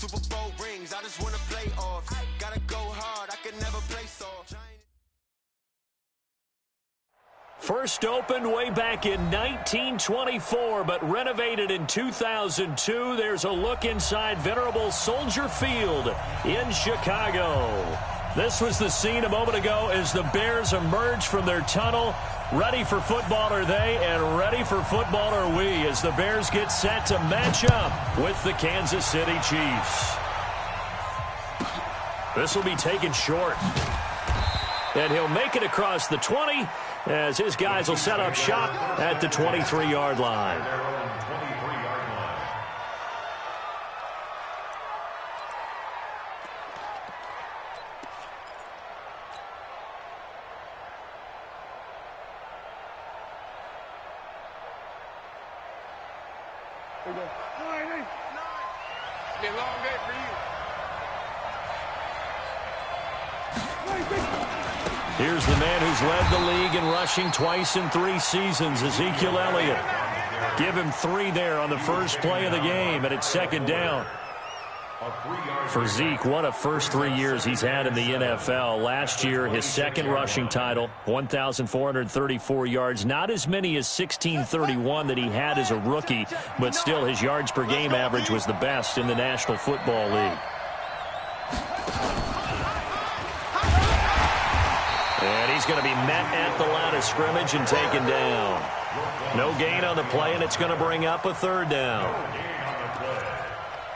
Super Bowl rings, I just want to play off. Gotta go hard, I can never play soft. First opened way back in 1924, but renovated in 2002. There's a look inside venerable Soldier Field in Chicago. This was the scene a moment ago as the Bears emerged from their tunnel. Ready for football are they, and ready for football are we, as the Bears get set to match up with the Kansas City Chiefs. This will be taken short. And he'll make it across the 20 as his guys will set up shop at the 23-yard line. It's been a long day for you. Here's the man who's led the league in rushing twice in 3 seasons, Ezekiel Elliott. Give him 3 there on the first play of the game, and it's second down. For Zeke, what a first 3 years he's had in the NFL. Last year, his second rushing title, 1,434 yards. Not as many as 1,631 that he had as a rookie, but still his yards per game average was the best in the National Football League. And he's going to be met at the line of scrimmage and taken down. No gain on the play, and it's going to bring up a third down.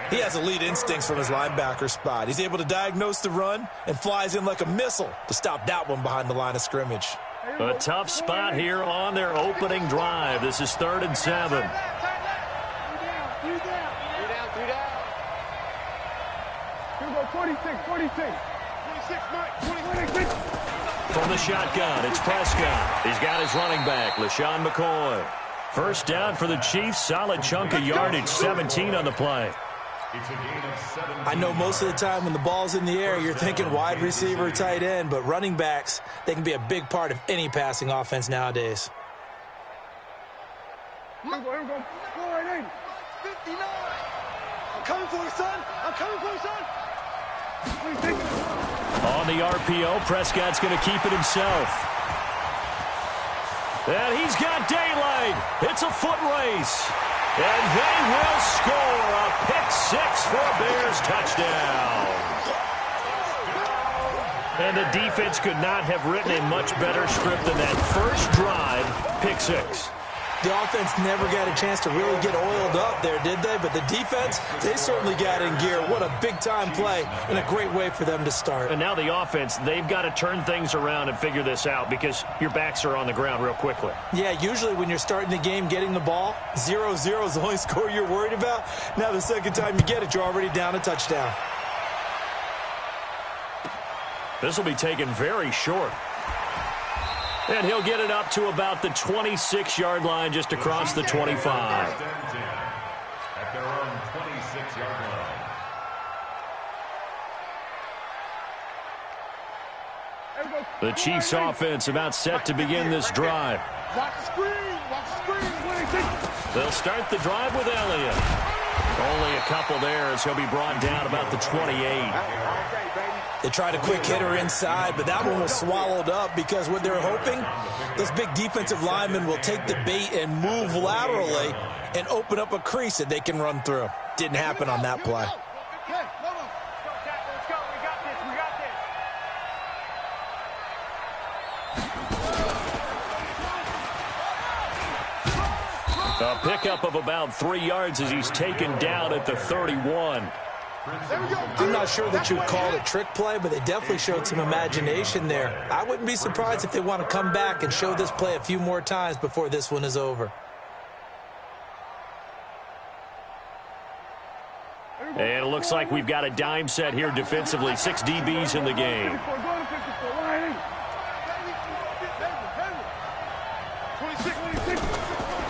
He has elite instincts from his linebacker spot. He's able to diagnose the run and flies in like a missile to stop that one behind the line of scrimmage. A tough spot here on their opening drive. This is 3rd and 7. Three down. Here we go, 46. 26, Mike. 26. From the shotgun, it's Prescott. He's got his running back, LaShawn McCoy. First down for the Chiefs. Solid chunk of yardage, 17 on the play. I know most of the time when the ball's in the air, you're thinking wide receiver, tight end, but running backs, they can be a big part of any passing offense nowadays. Here we go. 59. I'm coming for you, son. On the RPO, Prescott's going to keep it himself. And he's got daylight. It's a foot race. And they will score a pick-6 for a Bears touchdown. And the defense could not have written a much better script than that first drive, pick-6. The offense never got a chance to really get oiled up there, did they? But the defense, they certainly got in gear. What a big-time play and a great way for them to start. And now the offense, they've got to turn things around and figure this out because your backs are on the ground real quickly. Yeah, usually when you're starting the game getting the ball, 0-0 is the only score you're worried about. Now the second time you get it, you're already down a touchdown. This will be taken very short. And he'll get it up to about the 26-yard line just across the 25. At their own 26-yard line. The Chiefs offense about set to begin this drive. Watch the screen. They'll start the drive with Elliott. Only a couple there as he'll be brought down about the 28. They tried a quick hitter inside, but that one was swallowed up because what they're hoping, those big defensive linemen will take the bait and move laterally and open up a crease that they can run through. Didn't happen on that play. Let's go. We got this. A pickup of about 3 yards as he's taken down at the 31. I'm not sure that you'd call it a trick play, but they definitely showed some imagination there. I wouldn't be surprised if they want to come back and show this play a few more times before this one is over. And it looks like we've got a dime set here defensively. 6 DBs in the game.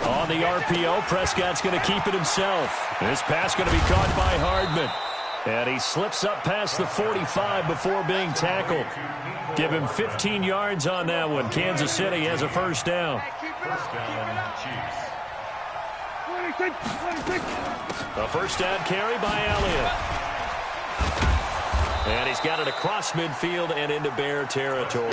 On the RPO, Prescott's going to keep it himself. This pass going to be caught by Hardman. And he slips up past the 45 before being tackled. Give him 15 yards on that one. Kansas City has a first down. A first down carry by Elliott. And he's got it across midfield and into Bear territory.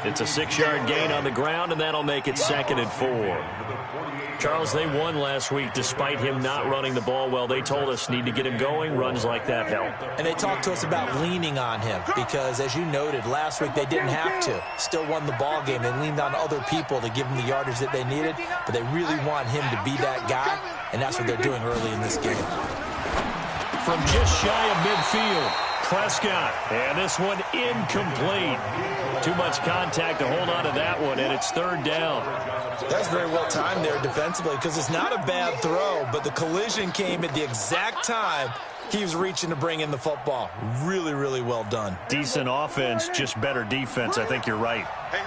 It's a 6-yard gain on the ground, and that'll make it 2nd and 4. Charles, they won last week despite him not running the ball well. They told us need to get him going. Runs like that help. And they talked to us about leaning on him because, as you noted, last week they didn't have to. Still won the ball game. They leaned on other people to give them the yardage that they needed, but they really want him to be that guy, and that's what they're doing early in this game. From just shy of midfield, Prescott, and this one incomplete. Too much contact to hold on to that one, and it's 3rd down. That's very well timed there defensively because it's not a bad throw, but the collision came at the exact time he was reaching to bring in the football. Really, really well done. Decent offense, just better defense. I think you're right.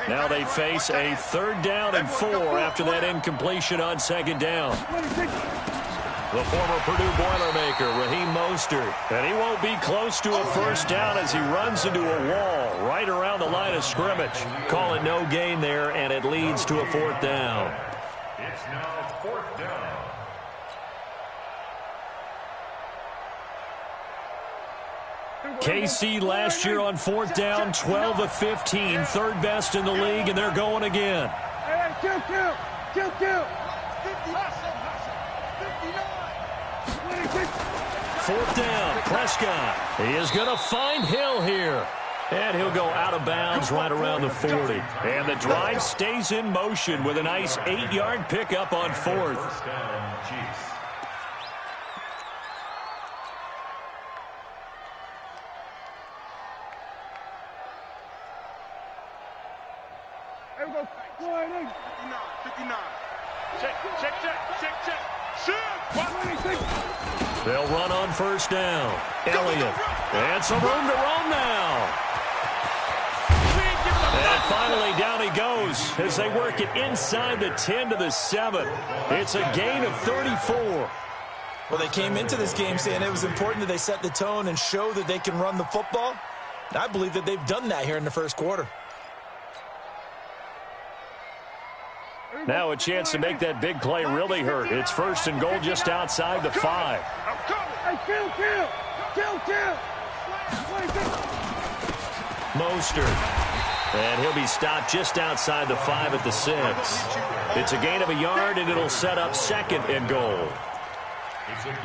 Now they face a 3rd down and 4 after that incompletion on 2nd down. The former Purdue Boilermaker, Raheem Mostert. And he won't be close to a 1st down as he runs into a wall right around the line of scrimmage. Call it no gain there, and it leads to a 4th down. It's now 4th down. KC last year on 4th down, 12 of 15, 3rd best in the league, and they're going again. Hey, kill. 4th down, Prescott. He is going to find Hill here. And he'll go out of bounds right around the 40. And the drive stays in motion with a nice 8-yard pickup on 4th. First down, Chiefs. There we go. 59. Check. Shoot. They'll run on 1st down. Elliott. And some room to roam now. And finally, down he goes as they work it inside the 10 to the 7. It's a gain of 34. Well, they came into this game saying it was important that they set the tone and show that they can run the football. And I believe that they've done that here in the 1st quarter. Now a chance to make that big play really hurt. It's 1st and goal just outside the 5. Hey, kill. Mostert. And he'll be stopped just outside the 5 at the 6. It's a gain of a yard, and it'll set up 2nd and goal.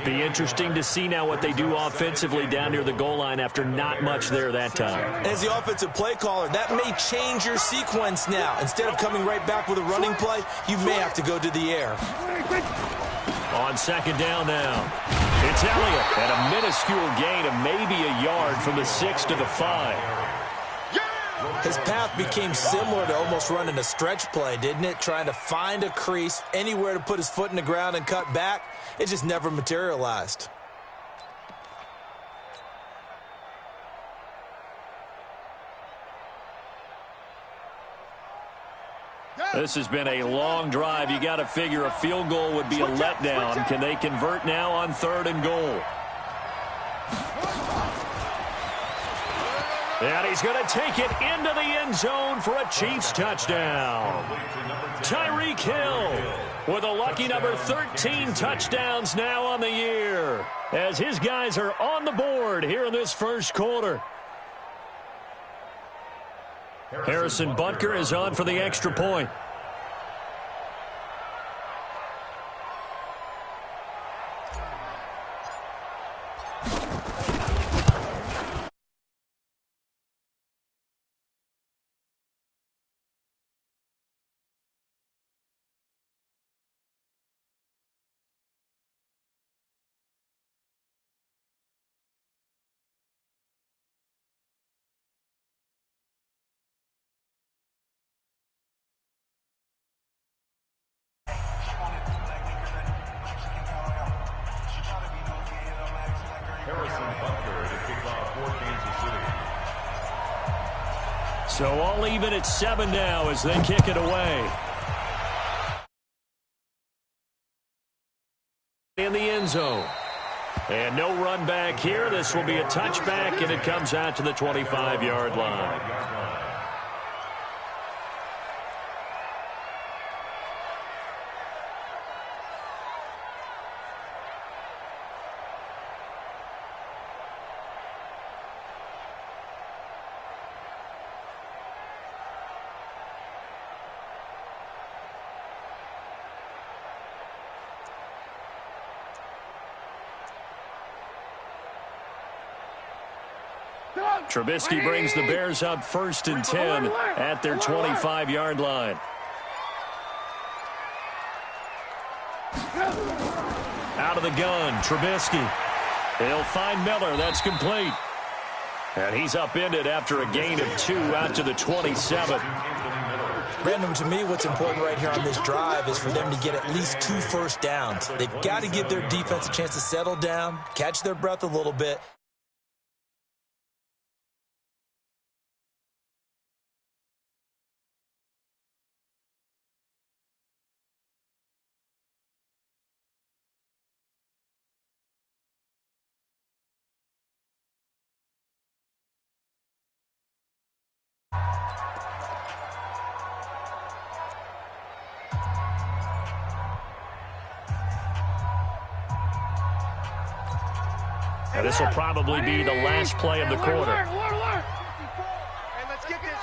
Be interesting to see now what they do offensively down near the goal line after not much there that time. As the offensive play caller, that may change your sequence now. Instead of coming right back with a running play, you may have to go to the air. On 2nd down now, it's Elliott, and a minuscule gain of maybe a yard from the 6 to the 5. His path became similar to almost running a stretch play, didn't it? Trying to find a crease, anywhere to put his foot in the ground and cut back. It just never materialized. This has been a long drive. You got to figure a field goal would be a letdown. Can they convert now on 3rd and goal? And he's going to take it into the end zone for a Chiefs touchdown. Tyreek Hill with a lucky number 13 touchdowns now on the year, as his guys are on the board here in this 1st quarter. Harrison Butker is on for the extra point. So all even at 7 now as they kick it away. In the end zone. And no run back here. This will be a touchback, and it comes out to the 25-yard line. Trubisky brings the Bears up 1st and 10 at their 25-yard line. Out of the gun, Trubisky. He'll find Miller. That's complete. And he's upended after a gain of 2 out to the 27. Brandon, to me, what's important right here on this drive is for them to get at least 2 first downs. They've got to give their defense a chance to settle down, catch their breath a little bit. And this will probably be the last play of the quarter. Hey, let's get this.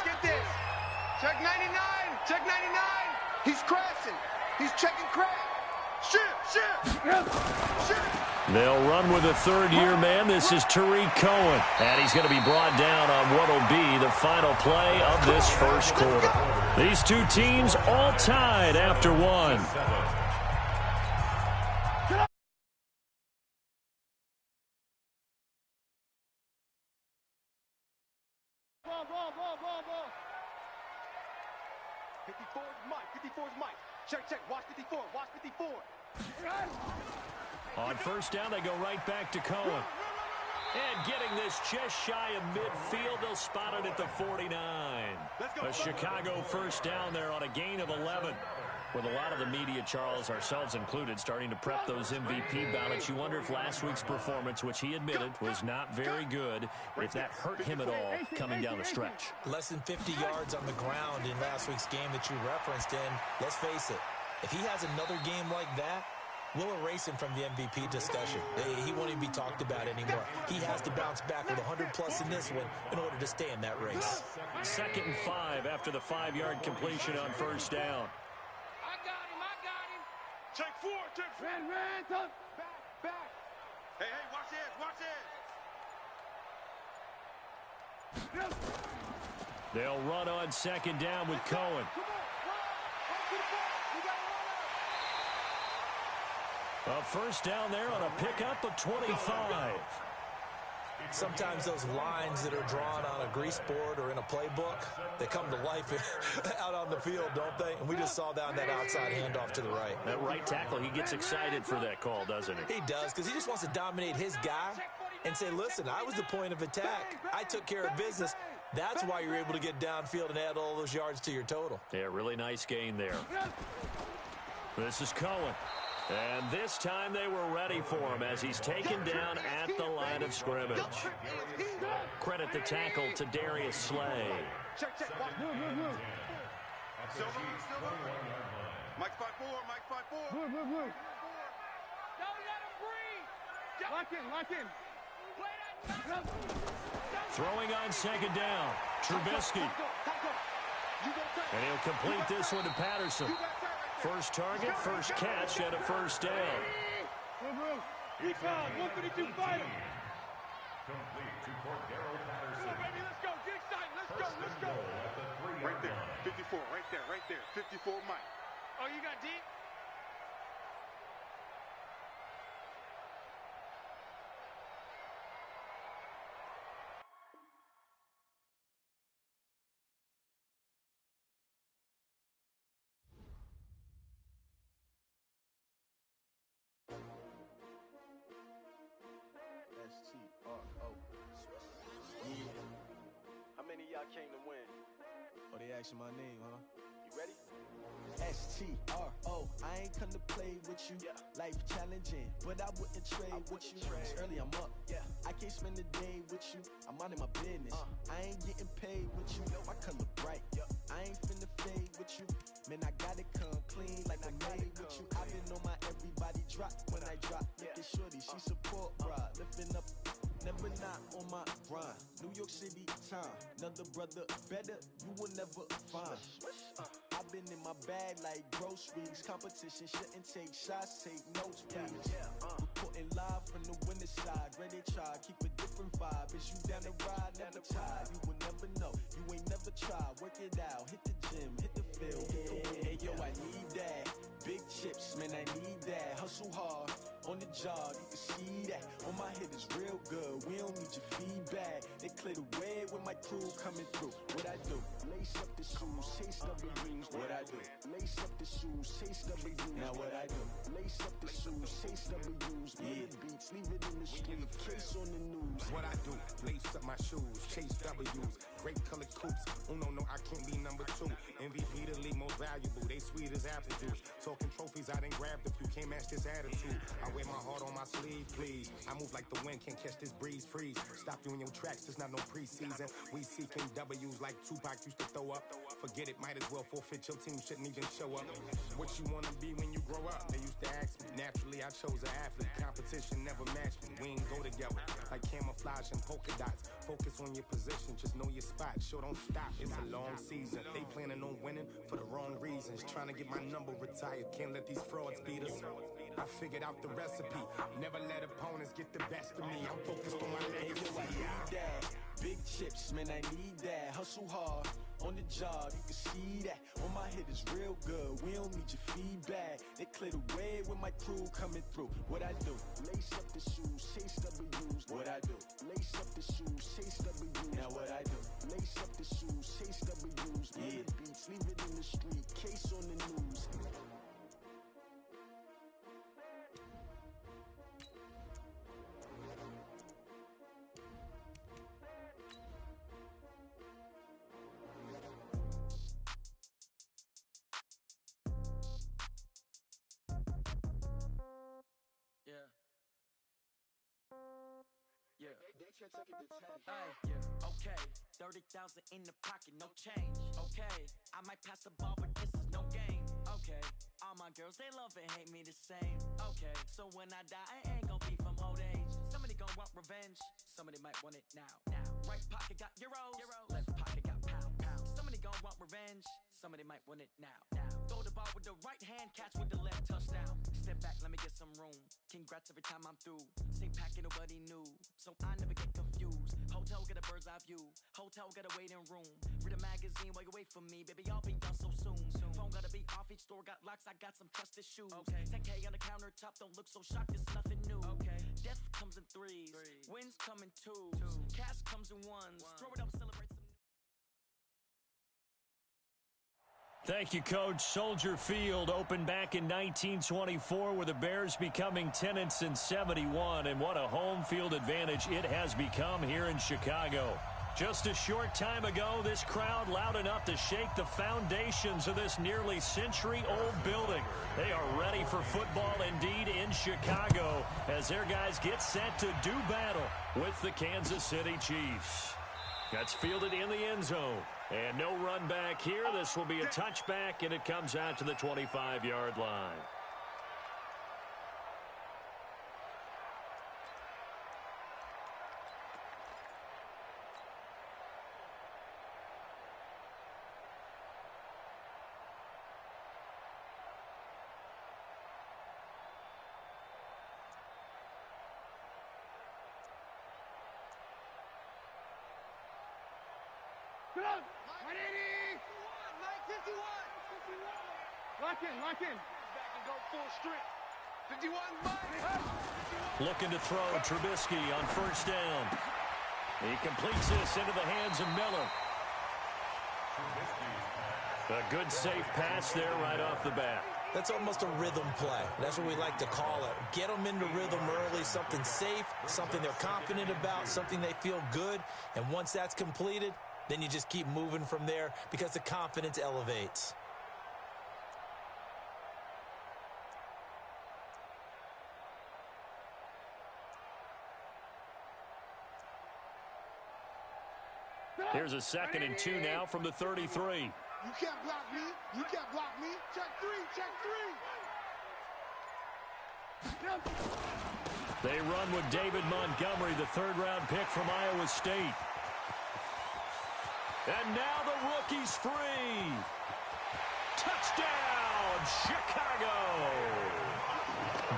Check 99, check 99. He's crashing. He's checking crash. Shoot. They'll run with a third-year man. This is Tariq Cohen. And he's going to be brought down on what will be the final play of this first quarter. These two teams all tied after one. Ball. 54's Mike. Check. Watch 54. Watch 54. On first down, they go right back to Cohen. And getting this just shy of midfield, they'll spot it at the 49. A Chicago first down there on a gain of 11. With a lot of the media, Charles, ourselves included, starting to prep those MVP ballots, you wonder if last week's performance, which he admitted was not very good, if that hurt him at all coming down the stretch. Less than 50 yards on the ground in last week's game that you referenced, and let's face it, if he has another game like that, we'll erase him from the MVP discussion. He won't even be talked about anymore. He has to bounce back with 100-plus in this one in order to stay in that race. 2nd and 5 after the 5-yard completion on first down. I got him. Check 4. Ran. Back. Hey, watch this. They'll run on 2nd down with Cohen. A first down there on a pickup of 25. Sometimes those lines that are drawn on a grease board or in a playbook, they come to life out on the field, don't they? And we just saw down that outside handoff to the right. That right tackle, he gets excited for that call, doesn't he? He does, because he just wants to dominate his guy and say, listen, I was the point of attack. I took care of business. That's why you're able to get downfield and add all those yards to your total. Yeah, really nice gain there. This is Cohen. And this time they were ready for him as he's taken down at the line of scrimmage. Credit the tackle to Darius Slay. Check. Mike 5-4. Don't let him breathe. Lock in. Throwing on 2nd down. Trubisky. And he'll complete this one to Patterson. First target, first catch, and a first down. He found 152 fighter. Complete to Cordero Patterson. Baby, let's go. Get excited. Let's go. Right there. 54. Right there. 54 Mike. Oh, you got deep? How many of y'all came to win? Oh, they asking my name, huh? You ready? STRO, I ain't come to play with you. Yeah. Life challenging, but I wouldn't trade with you. It's early, I'm up. Yeah. I can't spend the day with you. I'm out of my business. I ain't getting paid with you. My color bright. I ain't finna fade with you. Man, I gotta come clean like I made with you. I've been on my everybody drop when I drop. Look at shorty, she support, bruh. Lifting up. Never not on my grind. New York City time. Another brother better, you will never find. I've been in my bag like groceries. Competition shouldn't take shots, take notes, please. Reporting live from the winter side. Ready to try, keep a different different vibe. Is you down to ride, never tired? You will never know. You ain't never tried. Work it out, hit the gym, hit the field. Hey yo, I need that. Big chips, man, I need that. Hustle hard on the job, you can see that. On my head is real good. We don't need your feedback. They clear the way with my crew coming through. What I do? Lace up the shoes, chase W's. What I do? Lace up the shoes, chase W's. Now what I do? Lace up the shoes, chase W's. Yeah, beats, leave it in the street, case on the news. What I do? Lace up my shoes, chase W's. Great colored coops. No, I can't be number 2. MVP the league most valuable. They sweet as apple juice. Talking trophies, I done grabbed a few. Can't match this attitude. I wear my heart on my sleeve, please. I move like the wind, can't catch this breeze, freeze. Stop you in your tracks, there's not no preseason. We seeking W's like Tupac used to throw up. Forget it, might as well forfeit. Your team shouldn't even show up. What you wanna be when you grow up? They used to ask me. Naturally, I chose an athlete. Competition never matched me. We ain't go together like camouflage and polka dots. Focus on your position, just know your spot. Sure, don't stop. It's a long season. They planning on winning for the wrong reasons. Trying to get my number retired. Can't let these frauds beat us. I figured out the recipe. Never let opponents get the best of me. I'm focused on my legacy. I need that. Big chips, man, I need that. Hustle hard on the job, you can see that. On my head is real good. We don't need your feedback. They clear the way with my crew coming through. What I do? Lace up the shoes, chase W's. What I do? Lace up the shoes, chase W's. Now what I do? Lace up the shoes, chase W's. Yeah, beats, leave it in the street, case on the news. Yeah. Yeah. Okay. 30,000 in the pocket, no change. Okay. I might pass the ball, but this is no game. Okay. All my girls, they love and hate me the same. Okay. So when I die, I ain't gonna be from old age. Somebody gon' want revenge. Somebody might want it now. Right pocket got euros. Left pocket got pounds. Somebody gon' want revenge. Somebody might want it now. Throw the ball with the right hand, catch with the left, touchdown. Step back, let me get some room. Congrats every time I'm through. Same packet, nobody knew. So I never get confused. Hotel got a bird's eye view. Hotel got a waiting room. Read a magazine while you wait for me. Baby, I'll be done so soon. Phone gotta be off, each store got locks. I got some trusted shoes. 10K on the countertop, don't look so shocked, it's nothing new. Death comes in threes. Wins come in twos. Cash comes in ones. Throw it up, celebrate some. Thank you, Coach. Soldier Field opened back in 1924 with the Bears becoming tenants in 71, and what a home field advantage it has become here in Chicago. Just a short time ago, this crowd loud enough to shake the foundations of this nearly century-old building. They are ready for football indeed in Chicago as their guys get set to do battle with the Kansas City Chiefs. That's fielded in the end zone. And no run back here. This will be a touchback, and it comes out to the 25-yard line. Lock in. Back and go full strip. 51, looking to throw Trubisky on first down. He completes this into the hands of Miller. A good safe pass there right off the bat. That's almost a rhythm play. That's what we like to call it. Get them into rhythm early, something safe, something they're confident about, something they feel good. And once that's completed, then you just keep moving from there because the confidence elevates. Here's a 2nd and 2 now from the 33. You can't block me. You can't block me. Check three. They run with David Montgomery, the third-round pick from Iowa State. And now the rookie's free. Touchdown, Chicago.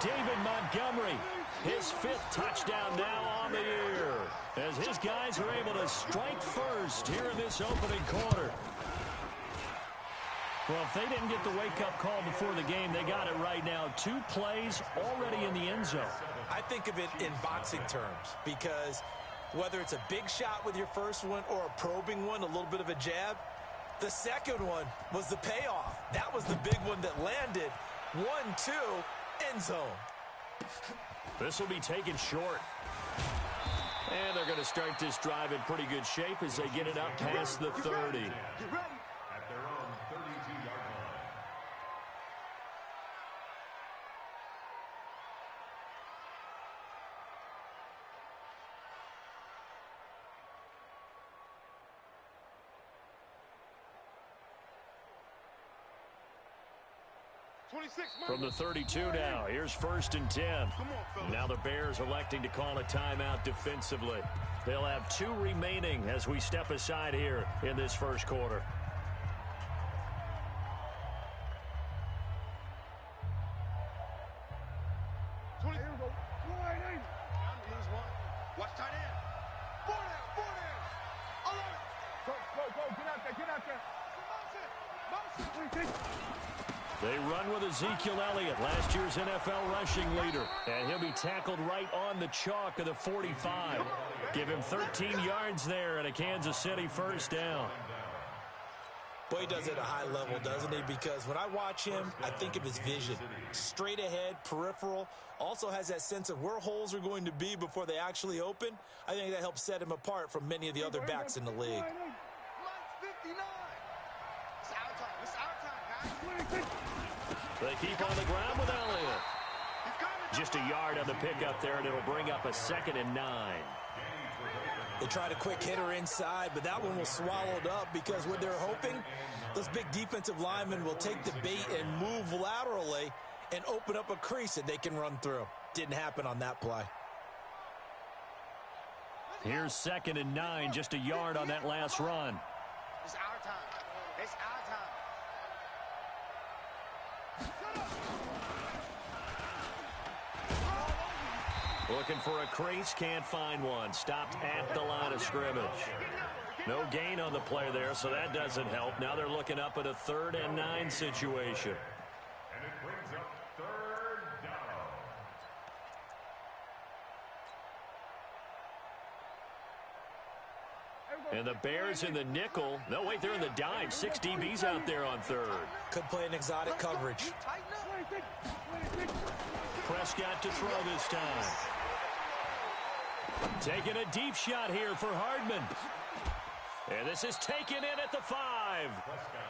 David Montgomery, his 5th touchdown now on the year, as his guys are able to strike first here in this opening quarter. Well, if they didn't get the wake-up call before the game, they got it right now. 2 plays already in the end zone. I think of it in boxing terms, because whether it's a big shot with your first one or a probing one, a little bit of a jab, the second one was the payoff. That was the big one that landed. 1-2, end zone. This will be taken short. And they're going to start this drive in pretty good shape as they get it up past the 30. At their own 32-yard line. From the 32 now, here's 1st and 10. Now the Bears electing to call a timeout defensively. They'll have 2 remaining as we step aside here in this first quarter. Watch tight end. 4 down. All right. Go. Get out there. Motion. They run with Ezekiel Elliott, last year's NFL rushing leader. And he'll be tackled right on the chalk of the 45. Give him 13 yards there and a Kansas City first down. Boy, he does it at a high level, doesn't he? Because when I watch him, I think of his vision. Straight ahead, peripheral. Also has that sense of where holes are going to be before they actually open. I think that helps set him apart from many of the other backs in the league. They keep on the ground with Elliott. Just a yard on the pickup there, and it'll bring up a 2nd and 9. They tried a quick hitter inside, but that one was swallowed up because what they're hoping, those big defensive linemen will take the bait and move laterally and open up a crease that they can run through. Didn't happen on that play. Here's 2nd and 9, just a yard on that last run. It's our time. It's our time. Looking for a crease, can't find one. Stopped at the line of scrimmage. No gain on the play there, so that doesn't help. Now they're looking up at a 3rd and 9 situation. And it brings up 3rd down. And the Bears in the nickel. No, wait, they're in the dime. 6 DBs out there on 3rd. Could play an exotic coverage. Prescott to throw this time. Taking a deep shot here for Hardman. And this is taken in at the 5.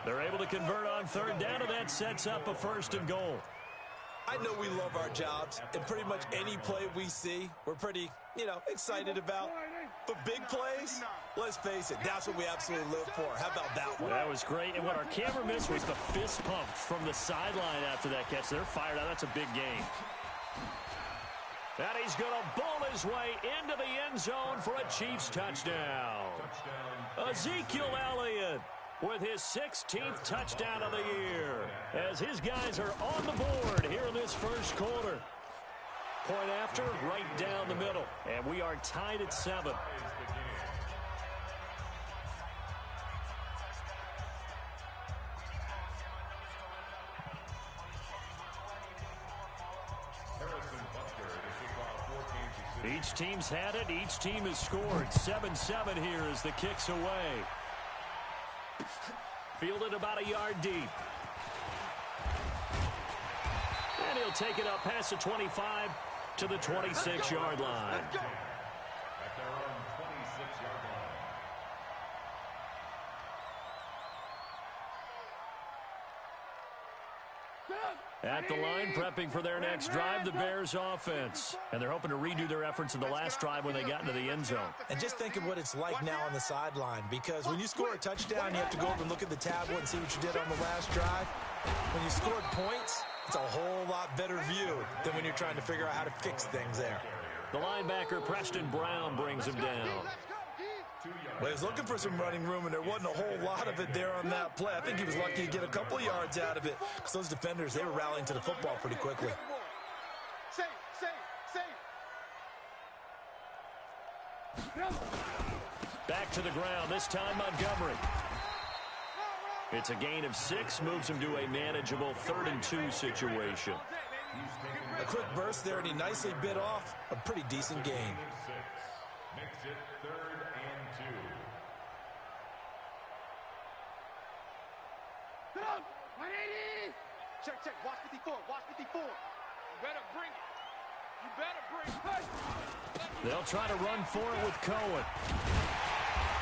They're able to convert on 3rd down, and that sets up a 1st and goal. I know we love our jobs, and pretty much any play we see, we're pretty, excited about. But big plays, let's face it, that's what we absolutely live for. How about that one? That was great, and what our camera missed was the fist pump from the sideline after that catch. They're fired out. That's a big game. And he's going to bowl his way into the end zone for a Chiefs touchdown. Ezekiel Elliott with his 16th touchdown of the year as his guys are on the board here in this first quarter. Point after, right down the middle, and we are tied at 7. Each team's had it. Each team has scored. 7-7 here as the kick's away. Fielded about a yard deep. And he'll take it up past the 25 to the 26-yard line. At their own 26-yard line. At the line, prepping for their next drive, the Bears offense. And they're hoping to redo their efforts in the last drive when they got into the end zone. And just think of what it's like now on the sideline, because when you score a touchdown, you have to go over and look at the tablet and see what you did on the last drive. When you scored points, it's a whole lot better view than when you're trying to figure out how to fix things there. The linebacker, Preston Brown, brings him down. Well, he was looking for some running room, and there wasn't a whole lot of it there on that play. I think he was lucky to get a couple of yards out of it, because those defenders, they were rallying to the football pretty quickly. Back to the ground, this time Montgomery. It's a gain of 6, moves him to a manageable 3rd and 2 situation. A quick burst there, and he nicely bit off a pretty decent gain. Makes it 3rd and 2. Check. Watch 54. Watch 54. You better bring it. You better bring it. They'll try to run for it with Cohen.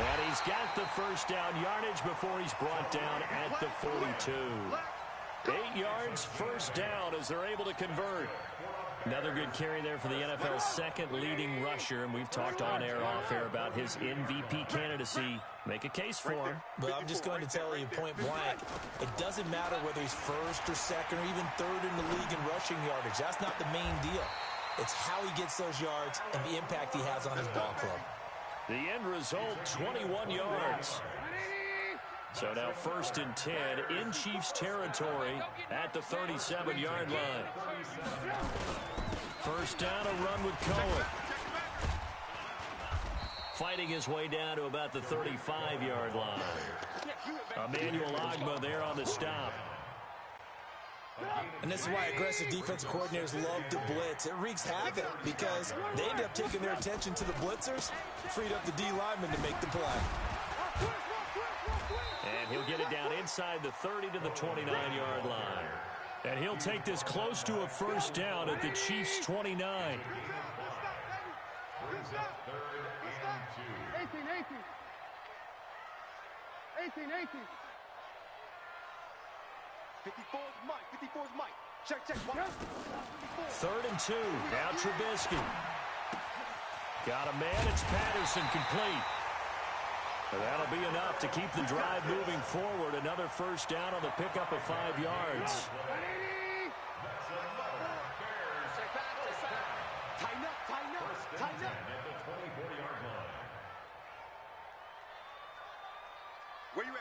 And he's got the first down yardage before he's brought down at the 42. 8 yards, first down as they're able to convert. Another good carry there for the NFL's second leading rusher, and we've talked on air, off air about his MVP candidacy. Make a case for him. But I'm just going to tell you point blank, it doesn't matter whether he's first or second or even third in the league in rushing yardage. That's not the main deal. It's how he gets those yards and the impact he has on his ball club. The end result, 21 yards. So now 1st and 10 in Chiefs territory at the 37-yard line. First down, a run with Cohen. Fighting his way down to about the 35-yard line. Emmanuel Ogbah there on the stop. And this is why aggressive defensive coordinators love to blitz. It wreaks havoc because they end up taking their attention to the blitzers, freed up the D lineman to make the play. And he'll get it down inside the 30 to the 29-yard line. And he'll take this close to a first down at the Chiefs' 29. 18. 54's Mike. Check. 3rd and 2. Now Trubisky. Got a man. It's Patterson complete. And that'll be enough to keep the drive moving forward. Another first down on the pickup of 5 yards. Tighten up. Where you at?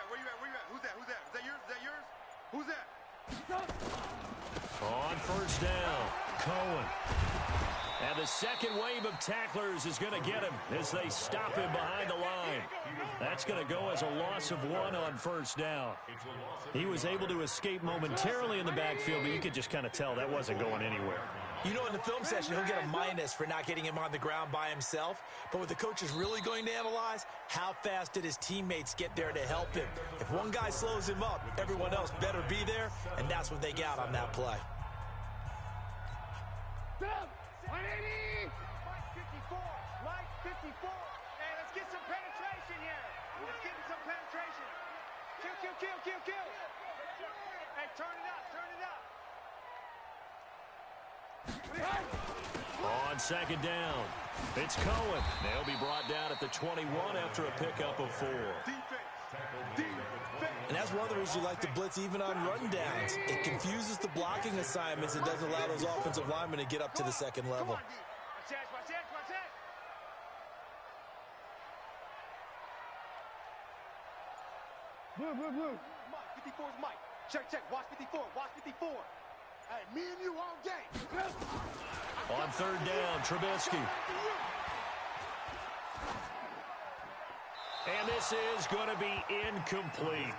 Who's that? Is that yours? Who's that? On first down, Cohen. And the second wave of tacklers is going to get him as they stop him behind the line. That's going to go as a loss of 1 on first down. He was able to escape momentarily in the backfield, but you could just kind of tell that wasn't going anywhere. You know, in the film session, he'll get a minus for not getting him on the ground by himself. But what the coach is really going to analyze, how fast did his teammates get there to help him? If one guy slows him up, everyone else better be there, and that's what they got on that play. Mike 54. Hey, let's get some penetration here. Let's get some penetration. Kill. Hey, turn it up. On second down, it's Cohen. They'll be brought down at the 21 after a pickup of 4. And that's one of the reasons you like to blitz even on rundowns. It confuses the blocking assignments and doesn't allow those offensive linemen to get up to the second level. Watch that. Blue. Mike, 54's Mike. Check. Watch 54. Hey, me and you all game. On third down, Trubisky. And this is going to be incomplete.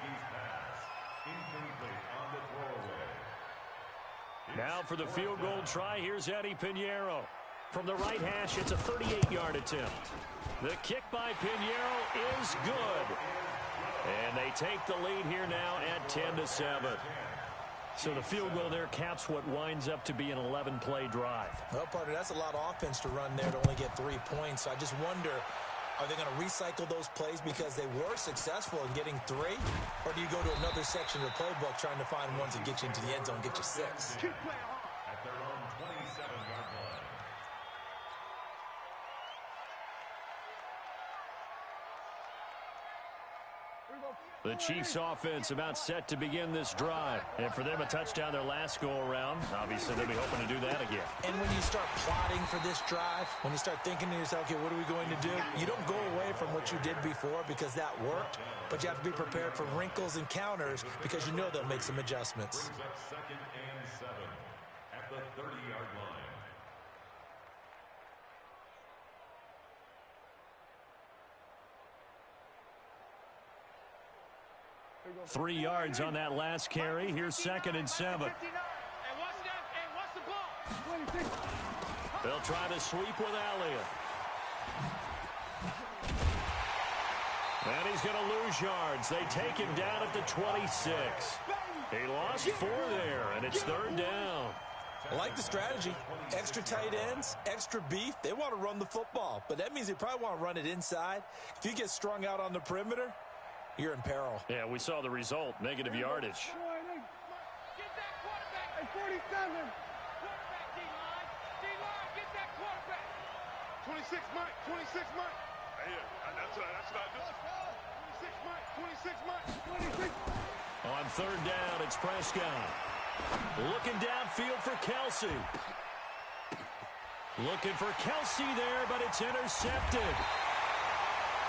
Now for the field goal try, here's Eddie Pinheiro. From the right hash, it's a 38-yard attempt. The kick by Pinheiro is good. And they take the lead here now at 10-7. So the field goal there caps what winds up to be an 11-play drive. Well, partner, that's a lot of offense to run there to only get 3 points. So I just wonder, are they going to recycle those plays because they were successful in getting 3? Or do you go to another section of the playbook trying to find ones that get you into the end zone, get you 6? At their own 27-yard line. The Chiefs offense about set to begin this drive. And for them, a touchdown their last go-around. Obviously, they'll be hoping to do that again. And when you start plotting for this drive, when you start thinking to yourself, okay, what are we going to do? You don't go away from what you did before because that worked, but you have to be prepared for wrinkles and counters because you know they'll make some adjustments. Brings up 2nd and 7 at the 30-yard line. 2nd 3 yards on that last carry. Here's 2nd and 7. They'll try to sweep with Elliott. And he's going to lose yards. They take him down at the 26. He lost 4 there, and it's 3rd down. I like the strategy. Extra tight ends, extra beef. They want to run the football, but that means they probably want to run it inside. If you get strung out on the perimeter, you're in peril. Yeah, we saw the result, negative yardage. Get that quarterback. Hey, 47. Quarterback, D-line. D-line, get that quarterback. 26 Mike, 26 Mike. Hey, that's what I do. 26 Mike, 26 Mike. 26. On 3rd down, it's Prescott. Looking downfield for Kelsey. Looking for Kelsey there, but it's intercepted.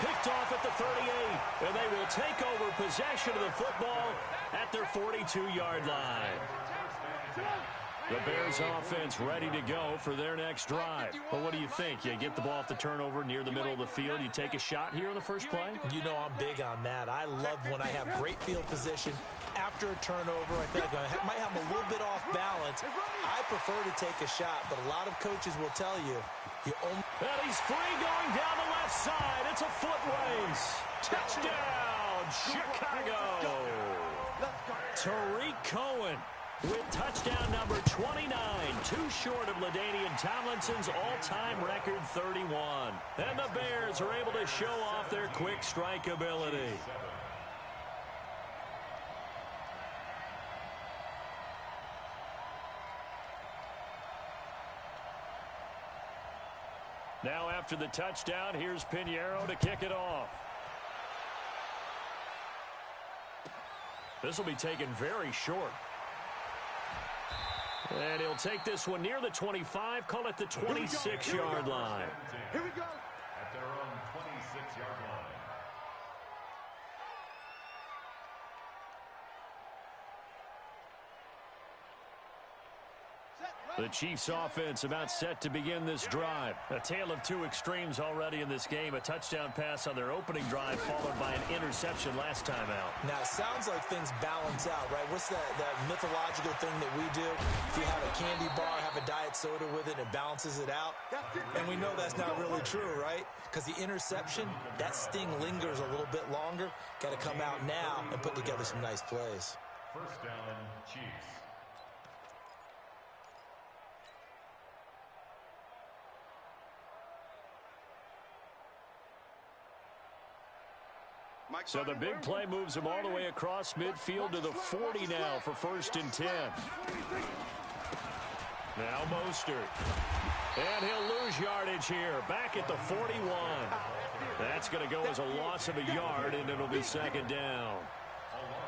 Picked off at the 38, and they will take over possession of the football at their 42-yard line. The Bears offense ready to go for their next drive. Well, what do you think? You get the ball off the turnover near the middle of the field. You take a shot here on the first play? You know I'm big on that. I love when I have great field position. After a turnover, I feel like I might have a little bit off balance. I prefer to take a shot, but a lot of coaches will tell you, And he's free going down the left side. It's a foot race. Touchdown, Chicago. Tariq Cohen with touchdown number 29, too short of LaDainian Tomlinson's all-time record 31. And the Bears are able to show off their quick strike ability. Now after the touchdown, here's Pinheiro to kick it off. This will be taken very short. And he'll take this one near the 25, call it the 26-yard line. Here we go. At their own 26-yard line. The Chiefs offense about set to begin this drive. A tale of 2 extremes already in this game. A touchdown pass on their opening drive followed by an interception last time out. Now, it sounds like things balance out, right? What's that mythological thing that we do? If you have a candy bar, have a diet soda with it, it balances it out. And we know that's not really true, right? Because the interception, that sting lingers a little bit longer. Got to come out now and put together some nice plays. First down, Chiefs. So the big play moves him all the way across midfield to the 40 now for 1st and 10. Now Mostert. And he'll lose yardage here. Back at the 41. That's going to go as a loss of a yard, and it'll be 2nd down.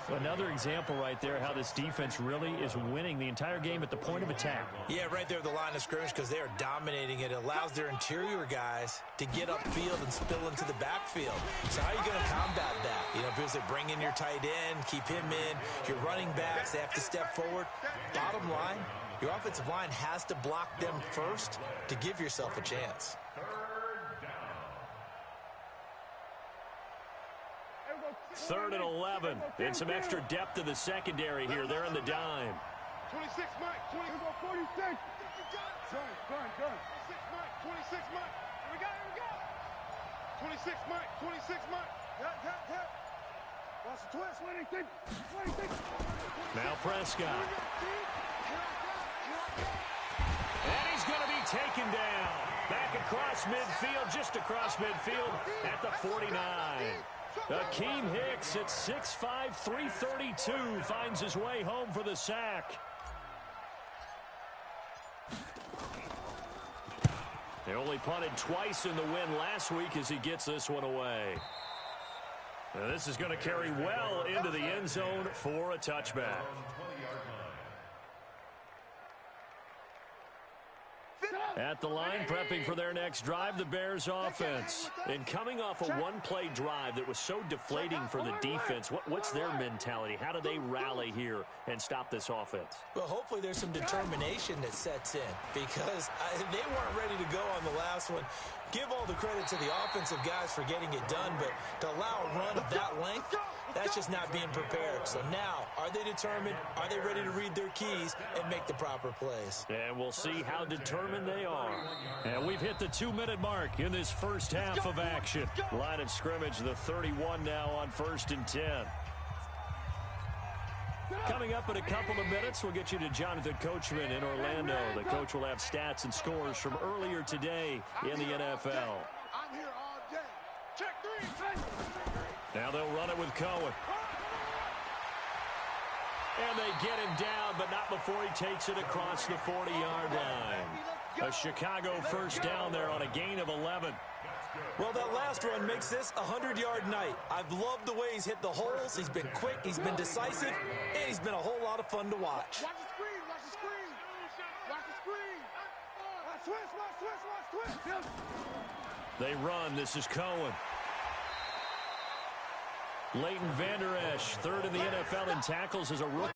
Another example right there how this defense really is winning the entire game at the point of attack. Yeah, right there at the line of scrimmage because they are dominating it. It allows their interior guys to get upfield and spill into the backfield. So how are you going to combat that? You know, because they bring in your tight end, keep him in. Your running backs, they have to step forward. Bottom line, your offensive line has to block them first to give yourself a chance. Third and 11. And some extra depth to the secondary here. They're in the dime. 26 Mike, 46. Done. 26 Mike, 26 Mike. Here we go. 26 Mike, 26 Mike. Tap. Watch the twist. 26. Now Prescott. And he's going to be taken down. Back across midfield, just across midfield at the 49. Akeem Hicks at 6'5", 332 finds his way home for the sack. They only punted twice in the win last week as he gets this one away. Now this is going to carry well into the end zone for a touchback. At the line, prepping for their next drive, the Bears offense. And coming off a one-play drive that was so deflating for the defense, what's their mentality? How do they rally here and stop this offense? Well, hopefully there's some determination that sets in because they weren't ready to go on the last one. Give all the credit to the offensive guys for getting it done, but to allow a run of that length, That's just not being prepared. So now, are they determined? Are they ready to read their keys and make the proper plays? And we'll see how determined they are. And we've hit the 2-minute mark in this first half of action. Line of scrimmage, the 31 now on 1st and 10. Coming up in a couple of minutes, we'll get you to Jonathan Coachman in Orlando. The coach will have stats and scores from earlier today in the NFL. I'm here all day. Check 3. Now they'll run it with Cohen. And they get him down, but not before he takes it across the 40-yard line. A Chicago first down there on a gain of 11. Well, that last run makes this a 100-yard night. I've loved the way he's hit the holes. He's been quick, he's been decisive, and he's been a whole lot of fun to watch. Watch the screen, watch the screen. Watch the screen. Watch, twist. They run. This is Cohen. Leighton Vander Esch, third in the NFL in tackles as a rookie.